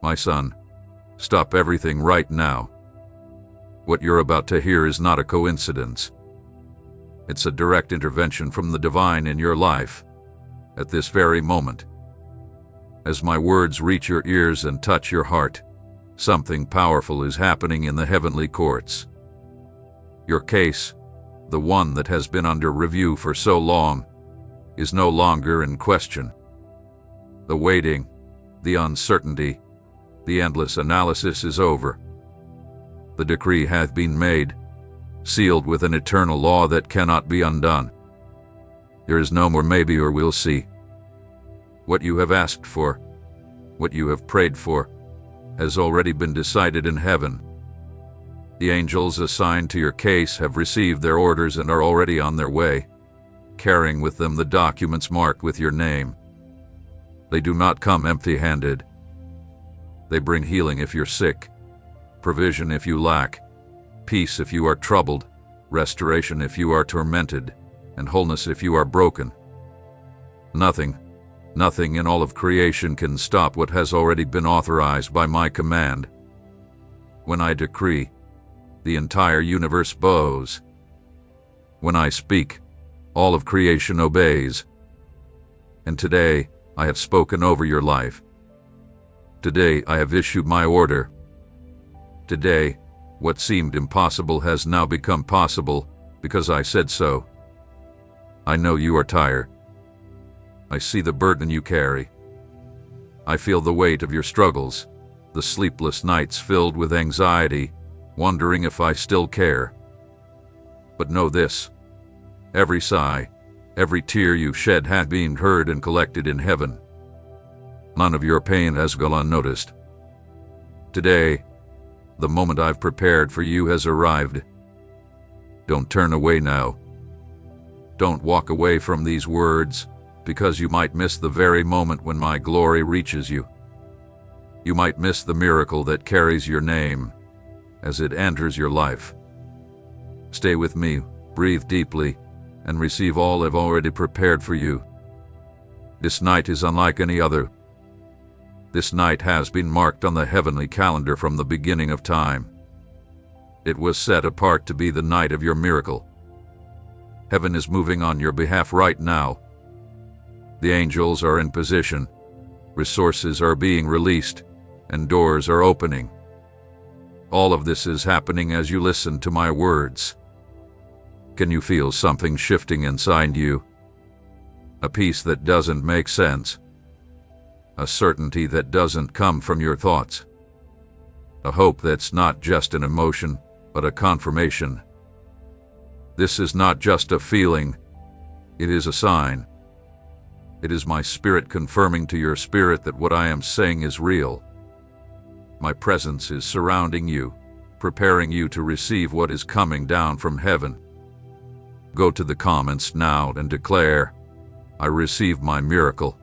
My son, stop everything right now. What you're about to hear is not a coincidence. It's a direct intervention from the divine in your life, at this very moment. As my words reach your ears and touch your heart, something powerful is happening in the heavenly courts. Your case, the one that has been under review for so long, is no longer in question. The waiting, the uncertainty, the endless analysis is over. The decree hath been made, sealed with an eternal law that cannot be undone. There is no more maybe or we'll see. What you have asked for, what you have prayed for, has already been decided in heaven. The angels assigned to your case have received their orders and are already on their way, carrying with them the documents marked with your name. They do not come empty-handed. They bring healing if you're sick, provision if you lack, peace if you are troubled, restoration if you are tormented, and wholeness if you are broken. Nothing in all of creation can stop what has already been authorized by my command. When I decree, the entire universe bows. When I speak, all of creation obeys. And today, I have spoken over your life. Today, I have issued my order. Today, what seemed impossible has now become possible because I said so. I know you are tired. I see the burden you carry. I feel the weight of your struggles, the sleepless nights filled with anxiety, wondering if I still care. But know this: every sigh, every tear you've shed has been heard and collected in heaven. None of your pain has gone unnoticed. Today, the moment I've prepared for you has arrived. Don't turn away now. Don't walk away from these words, because you might miss the very moment when my glory reaches you. You might miss the miracle that carries your name as it enters your life. Stay with me, breathe deeply, and receive all I've already prepared for you. This night is unlike any other. This night has been marked on the heavenly calendar from the beginning of time. It was set apart to be the night of your miracle. Heaven is moving on your behalf right now. The angels are in position, resources are being released, and doors are opening. All of this is happening as you listen to my words. Can you feel something shifting inside you? A peace that doesn't make sense. A certainty that doesn't come from your thoughts. A hope that's not just an emotion, but a confirmation. This is not just a feeling, it is a sign. It is my spirit confirming to your spirit that what I am saying is real. My presence is surrounding you, preparing you to receive what is coming down from heaven. Go to the comments now and declare, I receive my miracle.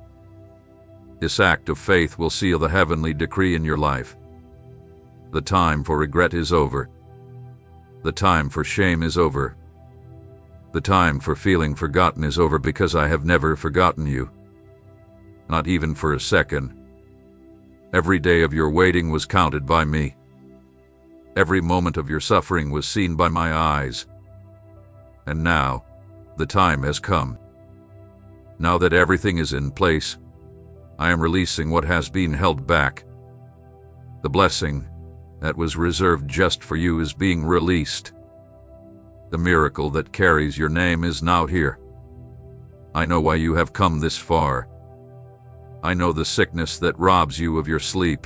This act of faith will seal the heavenly decree in your life. The time for regret is over. The time for shame is over. The time for feeling forgotten is over, because I have never forgotten you. Not even for a second. Every day of your waiting was counted by me. Every moment of your suffering was seen by my eyes. And now, the time has come. Now that everything is in place, I am releasing what has been held back. The blessing that was reserved just for you is being released. The miracle that carries your name is now here. I know why you have come this far. I know the sickness that robs you of your sleep,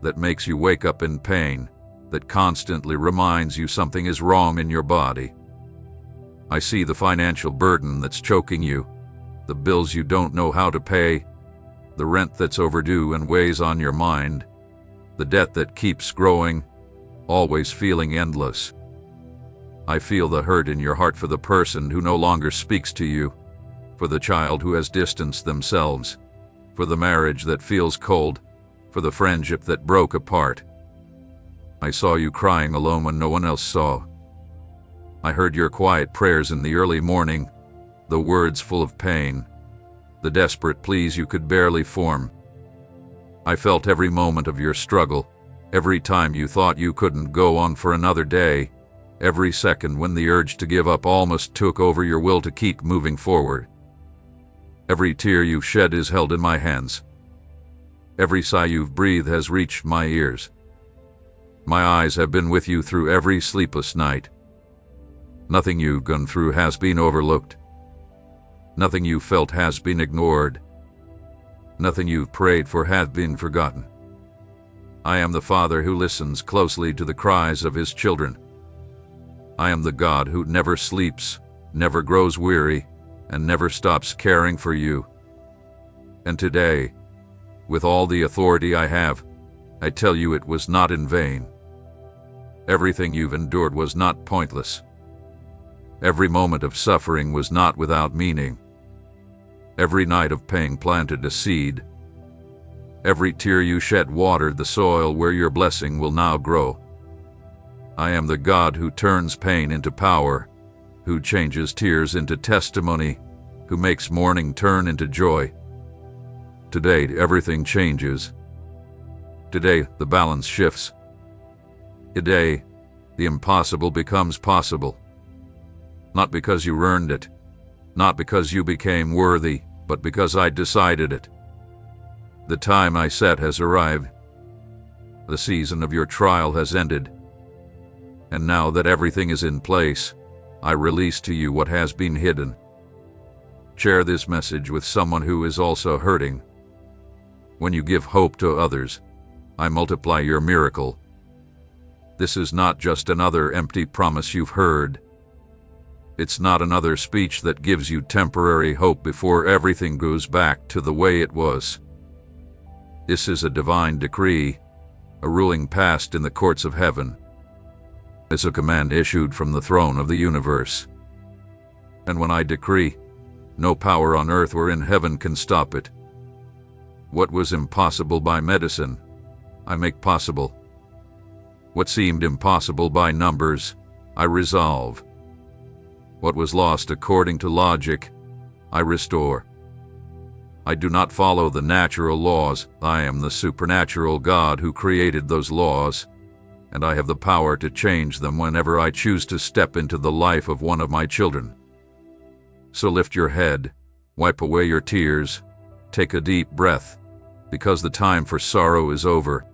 that makes you wake up in pain, that constantly reminds you something is wrong in your body. I see the financial burden that's choking you, the bills you don't know how to pay, the rent that's overdue and weighs on your mind, the debt that keeps growing, always feeling endless. I feel the hurt in your heart for the person who no longer speaks to you, for the child who has distanced themselves, for the marriage that feels cold, for the friendship that broke apart. I saw you crying alone when no one else saw. I heard your quiet prayers in the early morning, the words full of pain, the desperate pleas you could barely form. I felt every moment of your struggle, every time you thought you couldn't go on for another day, every second when the urge to give up almost took over your will to keep moving forward. Every tear you've shed is held in my hands. Every sigh you've breathed has reached my ears. My eyes have been with you through every sleepless night. Nothing you've gone through has been overlooked. Nothing you felt has been ignored. Nothing you've prayed for has been forgotten. I am the Father who listens closely to the cries of his children. I am the God who never sleeps, never grows weary, and never stops caring for you. And today, with all the authority I have, I tell you it was not in vain. Everything you've endured was not pointless. Every moment of suffering was not without meaning. Every night of pain planted a seed. Every tear you shed watered the soil where your blessing will now grow. I am the God who turns pain into power, who changes tears into testimony, who makes mourning turn into joy. Today, everything changes. Today, the balance shifts. Today, the impossible becomes possible. Not because you earned it, not because you became worthy, but because I decided it. The time I set has arrived. The season of your trial has ended. And now that everything is in place, I release to you what has been hidden. Share this message with someone who is also hurting. When you give hope to others, I multiply your miracle. This is not just another empty promise you've heard. It's not another speech that gives you temporary hope before everything goes back to the way it was. This is a divine decree, a ruling passed in the courts of heaven. It's a command issued from the throne of the universe. And when I decree, no power on earth or in heaven can stop it. What was impossible by medicine, I make possible. What seemed impossible by numbers, I resolve. What was lost according to logic, I restore. I do not follow the natural laws. I am the supernatural God who created those laws, and I have the power to change them whenever I choose to step into the life of one of my children. So lift your head, wipe away your tears, take a deep breath, because the time for sorrow is over.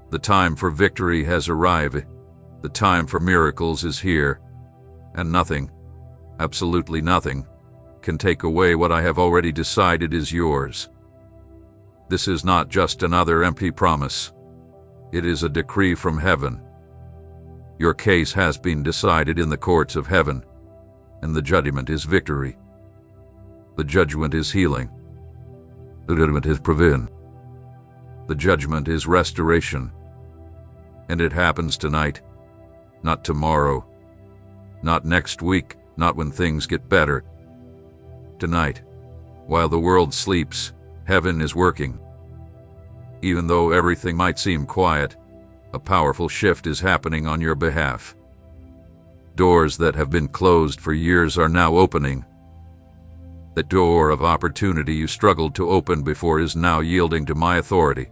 The time for victory has arrived. The time for miracles is here. And nothing, absolutely nothing, can take away what I have already decided is yours. This is not just another empty promise. It is a decree from heaven. Your case has been decided in the courts of heaven, and the judgment is victory. The judgment is healing. The judgment is provision. The judgment is restoration. And it happens tonight, not tomorrow, not next week, not when things get better. Tonight, while the world sleeps, heaven is working. Even though everything might seem quiet, a powerful shift is happening on your behalf. Doors that have been closed for years are now opening. The door of opportunity you struggled to open before is now yielding to my authority.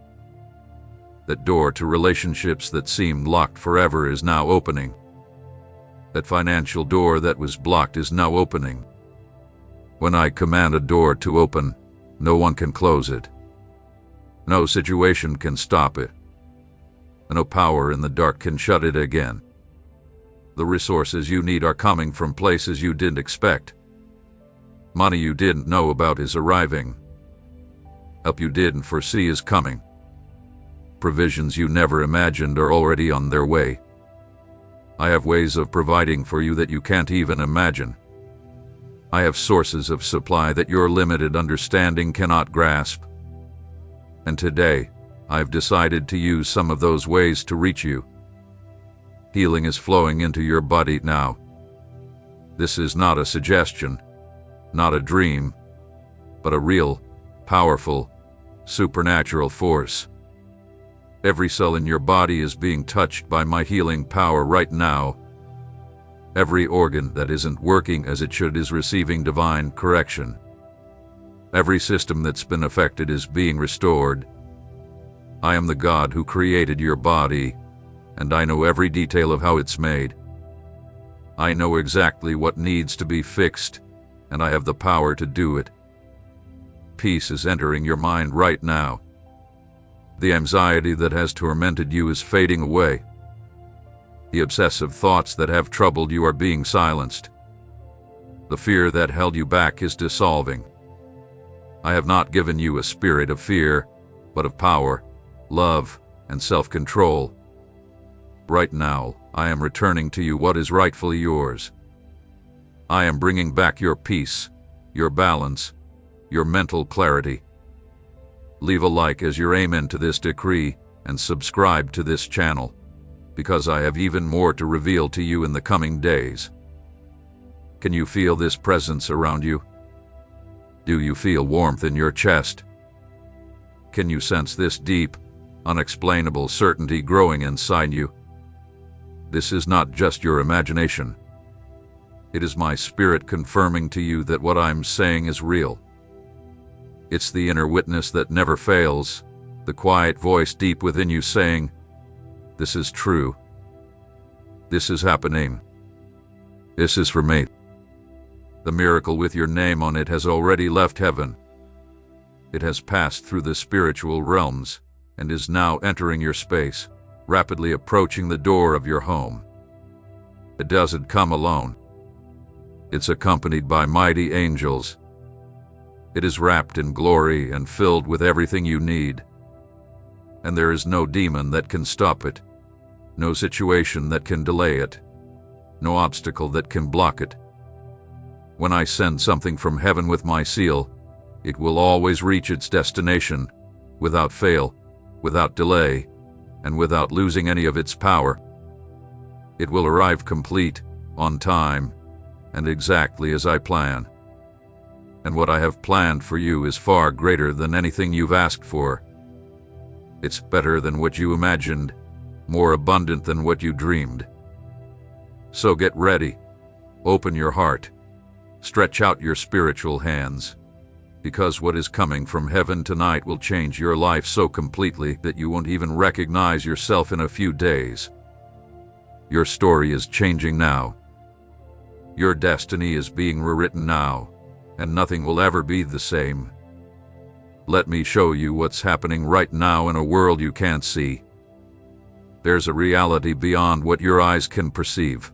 That door to relationships that seemed locked forever is now opening. That financial door that was blocked is now opening. When I command a door to open, no one can close it. No situation can stop it. No power in the dark can shut it again. The resources you need are coming from places you didn't expect. Money you didn't know about is arriving. Help you didn't foresee is coming. Provisions you never imagined are already on their way. I have ways of providing for you that you can't even imagine. I have sources of supply that your limited understanding cannot grasp. And today, I've decided to use some of those ways to reach you. Healing is flowing into your body now. This is not a suggestion, not a dream, but a real, powerful, supernatural force. Every cell in your body is being touched by my healing power right now. Every organ that isn't working as it should is receiving divine correction. Every system that's been affected is being restored. I am the God who created your body, and I know every detail of how it's made. I know exactly what needs to be fixed, and I have the power to do it. Peace is entering your mind right now. The anxiety that has tormented you is fading away. The obsessive thoughts that have troubled you are being silenced. The fear that held you back is dissolving. I have not given you a spirit of fear, but of power, love, and self-control. Right now, I am returning to you what is rightfully yours. I am bringing back your peace, your balance, your mental clarity. Leave a like as your amen to this decree and subscribe to this channel, because I have even more to reveal to you in the coming days. Can you feel this presence around you? Do you feel warmth in your chest? Can you sense this deep, unexplainable certainty growing inside you? This is not just your imagination. It is my spirit confirming to you that what I'm saying is real. It's the inner witness that never fails, the quiet voice deep within you saying, "This is true. This is happening. This is for me." The miracle with your name on it has already left heaven. It has passed through the spiritual realms and is now entering your space, rapidly approaching the door of your home. It doesn't come alone. It's accompanied by mighty angels. It is wrapped in glory and filled with everything you need. And there is no demon that can stop it, no situation that can delay it, no obstacle that can block it. When I send something from heaven with my seal, it will always reach its destination, without fail, without delay, and without losing any of its power. It will arrive complete, on time, and exactly as I plan. And what I have planned for you is far greater than anything you've asked for. It's better than what you imagined, more abundant than what you dreamed. So get ready, open your heart, stretch out your spiritual hands, because what is coming from heaven tonight will change your life so completely that you won't even recognize yourself in a few days. Your story is changing now. Your destiny is being rewritten now, and nothing will ever be the same. Let me show you what's happening right now in a world you can't see. There's a reality beyond what your eyes can perceive,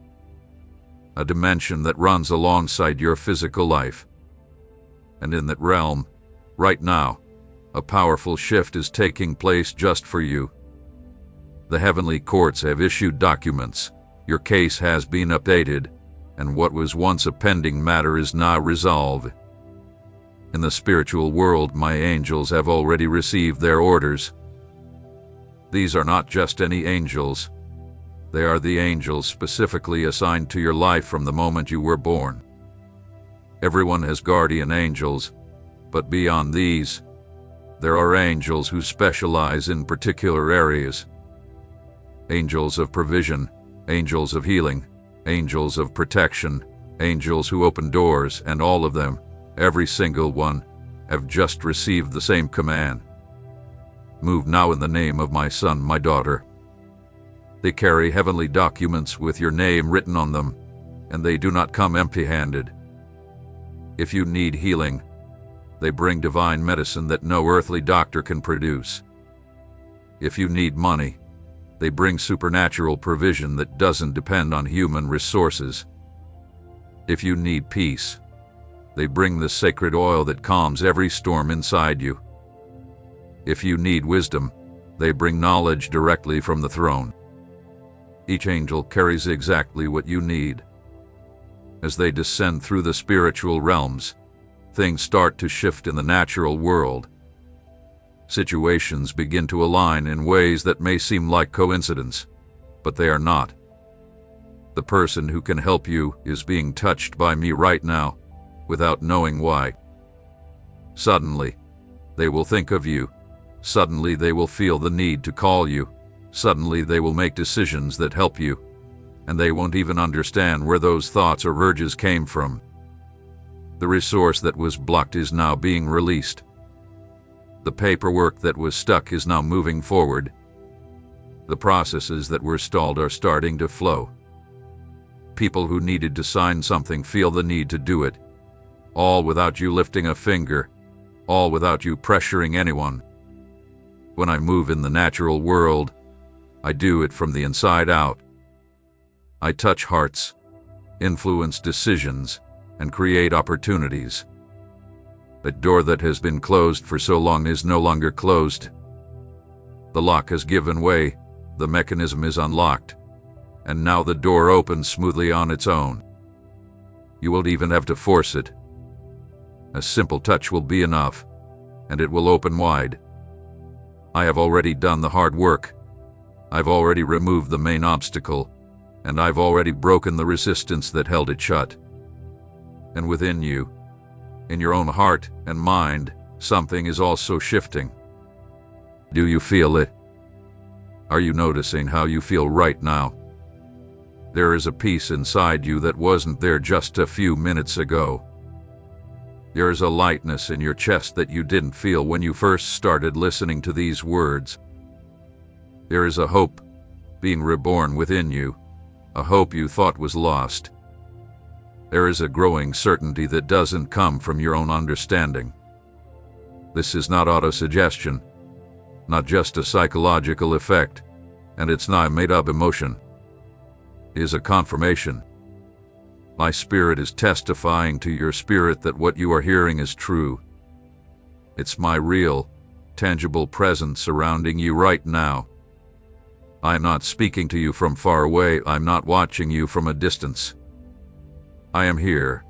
a dimension that runs alongside your physical life. And in that realm, right now, a powerful shift is taking place just for you. The heavenly courts have issued documents, your case has been updated, and what was once a pending matter is now resolved. In the spiritual world, my angels have already received their orders. These are not just any angels. They are the angels specifically assigned to your life from the moment you were born. Everyone has guardian angels, but beyond these, there are angels who specialize in particular areas. Angels of provision, angels of healing, angels of protection, angels who open doors, and all of them, every single one, have just received the same command. Move now in the name of my son, my daughter. They carry heavenly documents with your name written on them, and they do not come empty-handed. If you need healing, they bring divine medicine that no earthly doctor can produce. If you need money, they bring supernatural provision that doesn't depend on human resources. If you need peace, they bring the sacred oil that calms every storm inside you. If you need wisdom, they bring knowledge directly from the throne. Each angel carries exactly what you need. As they descend through the spiritual realms, things start to shift in the natural world. Situations begin to align in ways that may seem like coincidence, but they are not. The person who can help you is being touched by me right now, without knowing why. Suddenly, they will think of you. Suddenly, they will feel the need to call you. Suddenly, they will make decisions that help you, and they won't even understand where those thoughts or urges came from. The resource that was blocked is now being released. The paperwork that was stuck is now moving forward. The processes that were stalled are starting to flow. People who needed to sign something feel the need to do it, all without you lifting a finger, all without you pressuring anyone. When I move in the natural world, I do it from the inside out. I touch hearts, influence decisions, and create opportunities. The door that has been closed for so long is no longer closed. The lock has given way, the mechanism is unlocked, and now the door opens smoothly on its own. You won't even have to force it. A simple touch will be enough, and it will open wide. I have already done the hard work. I've already removed the main obstacle, and I've already broken the resistance that held it shut. And within you, in your own heart and mind, something is also shifting. Do you feel it? Are you noticing how you feel right now? There is a peace inside you that wasn't there just a few minutes ago. There is a lightness in your chest that you didn't feel when you first started listening to these words. There is a hope being reborn within you, a hope you thought was lost. There is a growing certainty that doesn't come from your own understanding. This is not autosuggestion, not just a psychological effect, and it's not a made-up emotion. It is a confirmation. My spirit is testifying to your spirit that what you are hearing is true. It's my real, tangible presence surrounding you right now. I am not speaking to you from far away. I'm not watching you from a distance. I am here,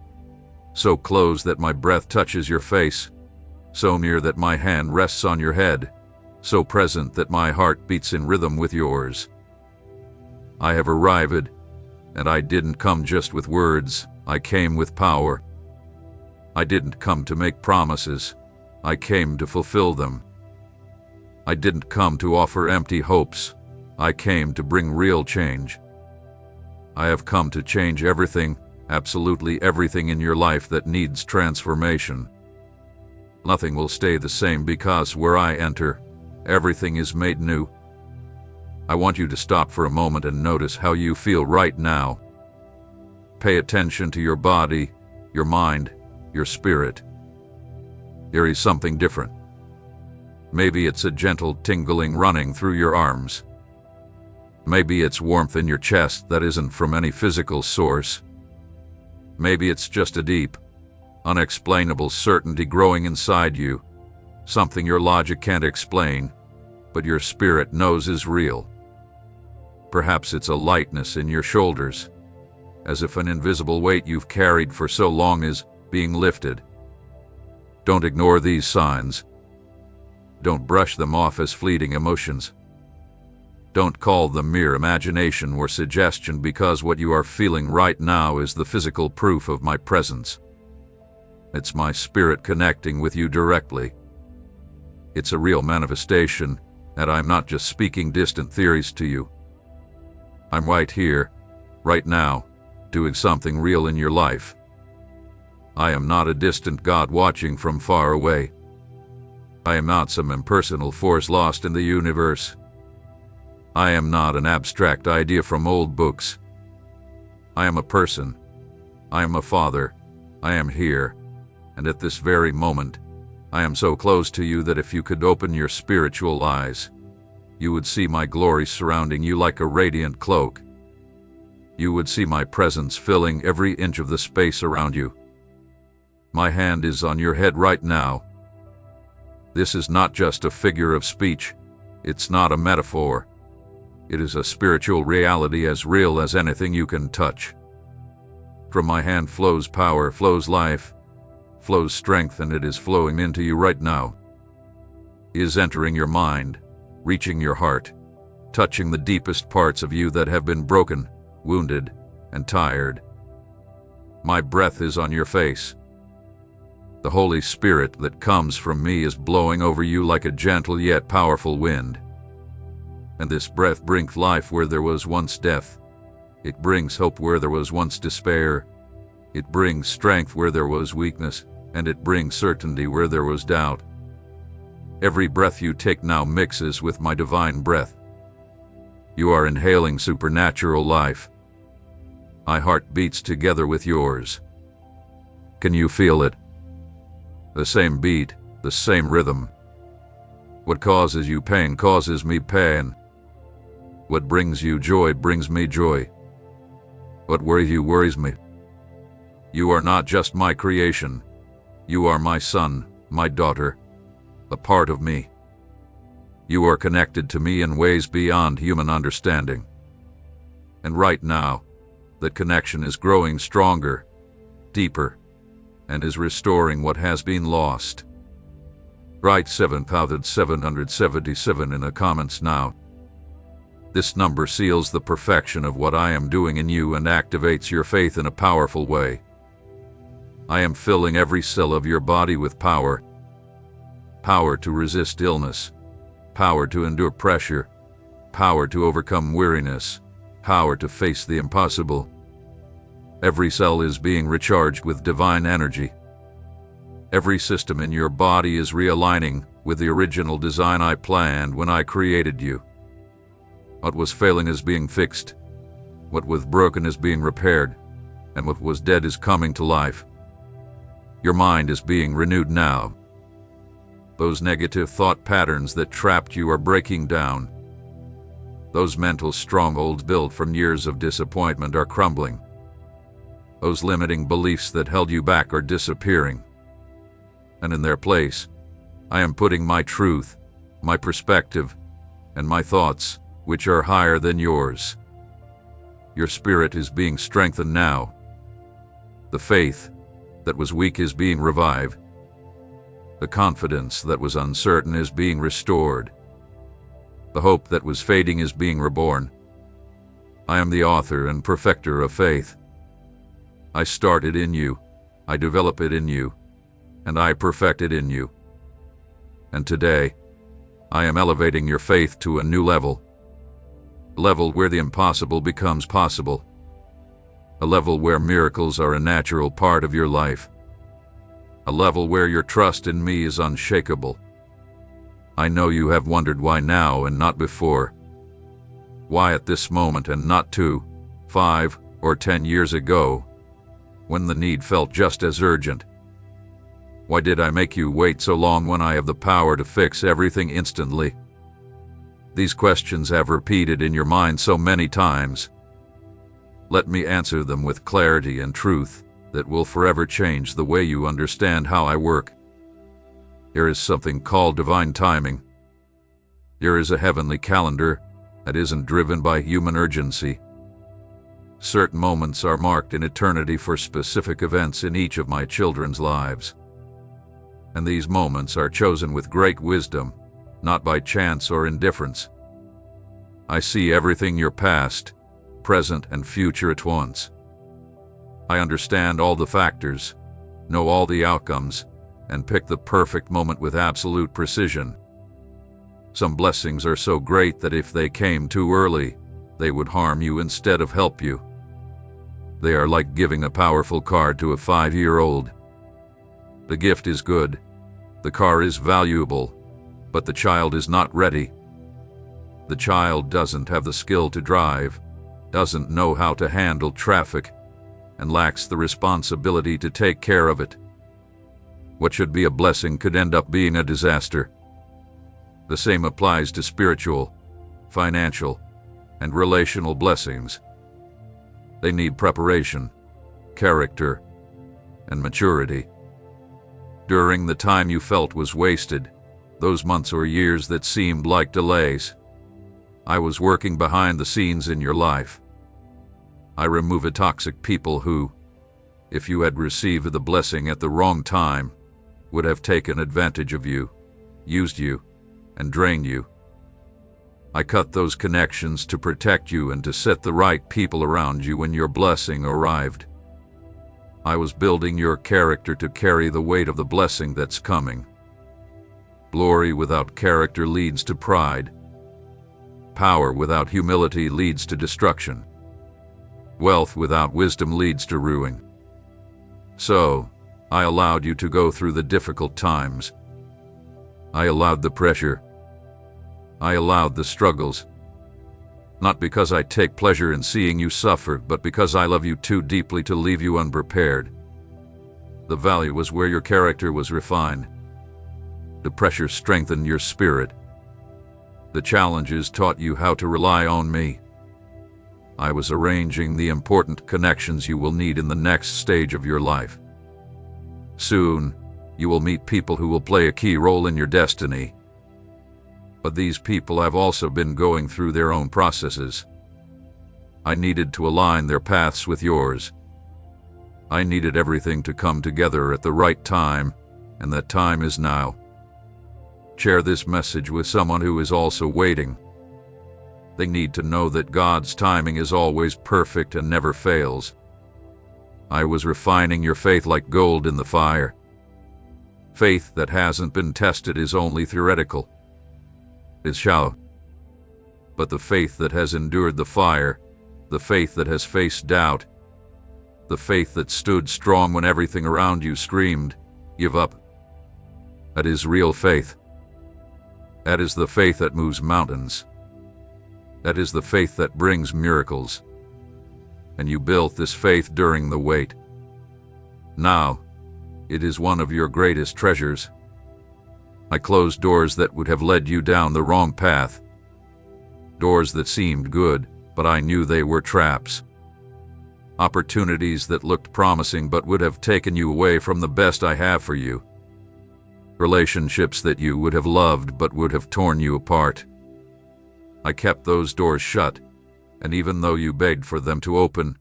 so close that my breath touches your face, so near that my hand rests on your head, so present that my heart beats in rhythm with yours. I have arrived, and I didn't come just with words, I came with power. I didn't come to make promises, I came to fulfill them. I didn't come to offer empty hopes, I came to bring real change. I have come to change everything, absolutely everything in your life that needs transformation. Nothing will stay the same because where I enter, everything is made new. I want you to stop for a moment and notice how you feel right now. Pay attention to your body, your mind, your spirit. There is something different. Maybe it's a gentle tingling running through your arms. Maybe it's warmth in your chest that isn't from any physical source. Maybe it's just a deep, unexplainable certainty growing inside you, something your logic can't explain, but your spirit knows is real. Perhaps it's a lightness in your shoulders, as if an invisible weight you've carried for so long is being lifted. Don't ignore these signs. Don't brush them off as fleeting emotions. Don't call them mere imagination or suggestion, because what you are feeling right now is the physical proof of my presence. It's my spirit connecting with you directly. It's a real manifestation, and I'm not just speaking distant theories to you. I'm right here, right now, doing something real in your life. I am not a distant God watching from far away. I am not some impersonal force lost in the universe. I am not an abstract idea from old books. I am a person. I am a father. I am here, and at this very moment, I am so close to you that if you could open your spiritual eyes, you would see my glory surrounding you like a radiant cloak. You would see my presence filling every inch of the space around you. My hand is on your head right now. This is not just a figure of speech. It's not a metaphor. It is a spiritual reality as real as anything you can touch. From my hand flows power, flows life, flows strength, and it is flowing into you right now. It is entering your mind, reaching your heart, touching the deepest parts of you that have been broken, wounded, and tired. My breath is on your face. The Holy Spirit that comes from me is blowing over you like a gentle yet powerful wind. And this breath brings life where there was once death. It brings hope where there was once despair. It brings strength where there was weakness, and it brings certainty where there was doubt. Every breath you take now mixes with my divine breath. You are inhaling supernatural life. My heart beats together with yours. Can you feel it? The same beat, the same rhythm. What causes you pain causes me pain. What brings you joy brings me joy. What worries you worries me. You are not just my creation. You are my son, my daughter, a part of me. You are connected to me in ways beyond human understanding. And right now, that connection is growing stronger, deeper, and is restoring what has been lost. Write 7,777 in the comments now. This number seals the perfection of what I am doing in you and activates your faith in a powerful way. I am filling every cell of your body with power. Power to resist illness. Power to endure pressure. Power to overcome weariness. Power to face the impossible. Every cell is being recharged with divine energy. Every system in your body is realigning with the original design I planned when I created you. What was failing is being fixed. What was broken is being repaired. And what was dead is coming to life. Your mind is being renewed now. Those negative thought patterns that trapped you are breaking down. Those mental strongholds built from years of disappointment are crumbling. Those limiting beliefs that held you back are disappearing. And in their place, I am putting my truth, my perspective, and my thoughts, which are higher than yours. Your spirit is being strengthened now. The faith that was weak is being revived. The confidence that was uncertain is being restored. The hope that was fading is being reborn. I am the author and perfecter of faith. I start it in you, I develop it in you, and I perfect it in you. And today, I am elevating your faith to a new level. A level where the impossible becomes possible. A level where miracles are a natural part of your life. A level where your trust in me is unshakable. I know you have wondered why now and not before. Why at this moment and not 2, 5, or 10 years ago, when the need felt just as urgent. Why did I make you wait so long when I have the power to fix everything instantly? These questions have repeated in your mind so many times. Let me answer them with clarity and truth that will forever change the way you understand how I work. There is something called divine timing. There is a heavenly calendar that isn't driven by human urgency. Certain moments are marked in eternity for specific events in each of my children's lives. And these moments are chosen with great wisdom, not by chance or indifference. I see everything your past, present, and future at once. I understand all the factors, know all the outcomes, and pick the perfect moment with absolute precision. Some blessings are so great that if they came too early, they would harm you instead of help you. They are like giving a powerful car to a 5-year-old. The gift is good, the car is valuable, but the child is not ready. The child doesn't have the skill to drive, doesn't know how to handle traffic, and lacks the responsibility to take care of it. What should be a blessing could end up being a disaster. The same applies to spiritual, financial, and relational blessings. They need preparation, character, and maturity. During the time you felt was wasted, those months or years that seemed like delays, I was working behind the scenes in your life. I remove toxic people who, if you had received the blessing at the wrong time, would have taken advantage of you, used you, and drained you. I cut those connections to protect you and to set the right people around you when your blessing arrived. I was building your character to carry the weight of the blessing that's coming. Glory without character leads to pride. Power without humility leads to destruction. Wealth without wisdom leads to ruin. So, I allowed you to go through the difficult times. I allowed the pressure. I allowed the struggles. Not because I take pleasure in seeing you suffer, but because I love you too deeply to leave you unprepared. The valley was where your character was refined. The pressure strengthened your spirit. The challenges taught you how to rely on me. I was arranging the important connections you will need in the next stage of your life. Soon, you will meet people who will play a key role in your destiny. But these people have also been going through their own processes. I needed to align their paths with yours. I needed everything to come together at the right time, and that time is now. Share this message with someone who is also waiting. They need to know that God's timing is always perfect and never fails. I was refining your faith like gold in the fire. Faith that hasn't been tested is only theoretical. It's shallow. But the faith that has endured the fire, the faith that has faced doubt, the faith that stood strong when everything around you screamed, "Give up." That is real faith. That is the faith that moves mountains. That is the faith that brings miracles. And you built this faith during the wait. Now, it is one of your greatest treasures. I closed doors that would have led you down the wrong path. Doors that seemed good, but I knew they were traps. Opportunities that looked promising but would have taken you away from the best I have for you. Relationships that you would have loved but would have torn you apart. I kept those doors shut, and even though you begged for them to open,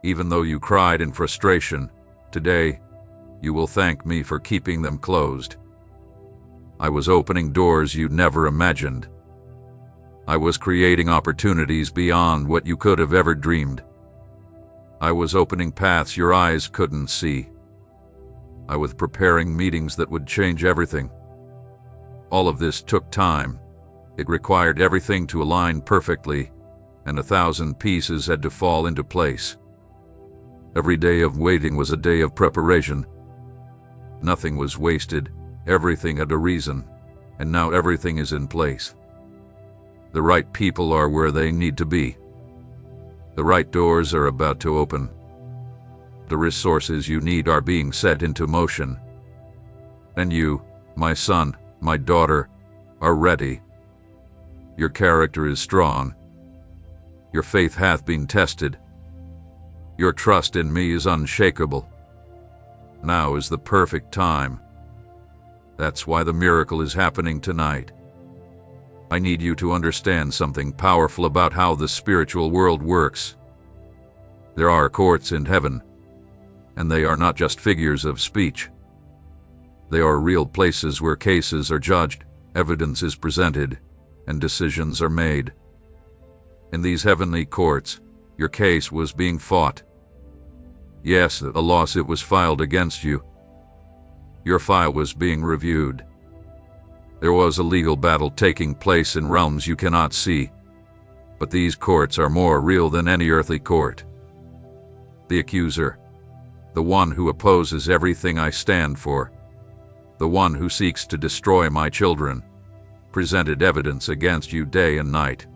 even though you cried in frustration, today, you will thank me for keeping them closed. I was opening doors you never imagined. I was creating opportunities beyond what you could have ever dreamed. I was opening paths your eyes couldn't see. I was preparing meetings that would change everything. All of this took time. It required everything to align perfectly, and 1,000 pieces had to fall into place. Every day of waiting was a day of preparation. Nothing was wasted, everything had a reason, and now everything is in place. The right people are where they need to be. The right doors are about to open. The resources you need are being set into motion. And you, my son, my daughter, are ready. Your character is strong. Your faith hath been tested. Your trust in me is unshakable. Now is the perfect time. That's why the miracle is happening tonight. I need you to understand something powerful about how the spiritual world works. There are courts in heaven, and they are not just figures of speech. They are real places where cases are judged, evidence is presented, and decisions are made. In these heavenly courts, your case was being fought. Yes, a lawsuit was filed against you. Your file was being reviewed. There was a legal battle taking place in realms you cannot see. But these courts are more real than any earthly court. The accuser, the one who opposes everything I stand for, the one who seeks to destroy my children, presented evidence against you day and night.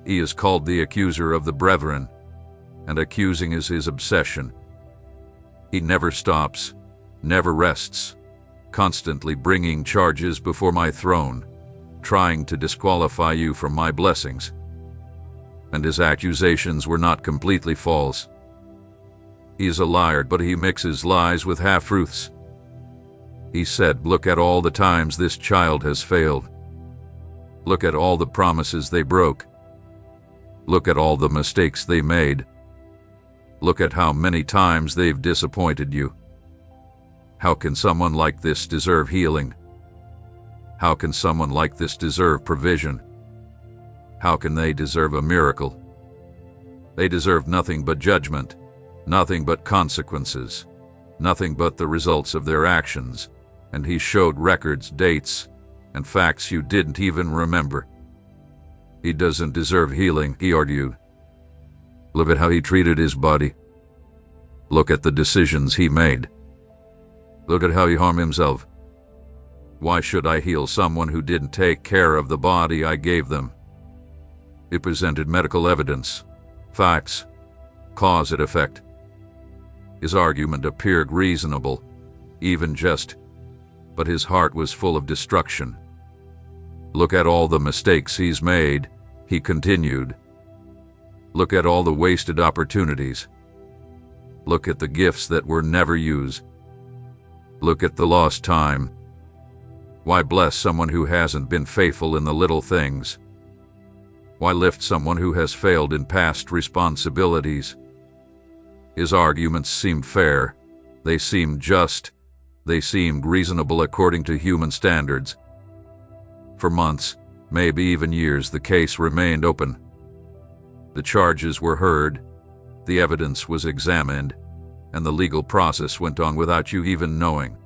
He is called the accuser of the brethren, and accusing is his obsession. He never stops, never rests, constantly bringing charges before my throne, trying to disqualify you from my blessings. And his accusations were not completely false. He is a liar, but he mixes lies with half-truths. He said, "Look at all the times this child has failed. Look at all the promises they broke. Look at all the mistakes they made. Look at how many times they've disappointed you. How can someone like this deserve healing? How can someone like this deserve provision? How can they deserve a miracle? They deserve nothing but judgment, nothing but consequences, nothing but the results of their actions." And he showed records, dates, and facts you didn't even remember. He doesn't deserve healing, he argued. Look at how he treated his body. Look at the decisions he made. Look at how he harmed himself. Why should I heal someone who didn't take care of the body I gave them? It presented medical evidence, facts, cause and effect. His argument appeared reasonable, even just, but his heart was full of destruction. Look at all the mistakes he's made, he continued. Look at all the wasted opportunities. Look at the gifts that were never used. Look at the lost time. Why bless someone who hasn't been faithful in the little things? Why lift someone who has failed in past responsibilities? His arguments seemed fair. They seemed just. They seemed reasonable according to human standards. For months, maybe even years, the case remained open. The charges were heard, the evidence was examined, and the legal process went on without you even knowing.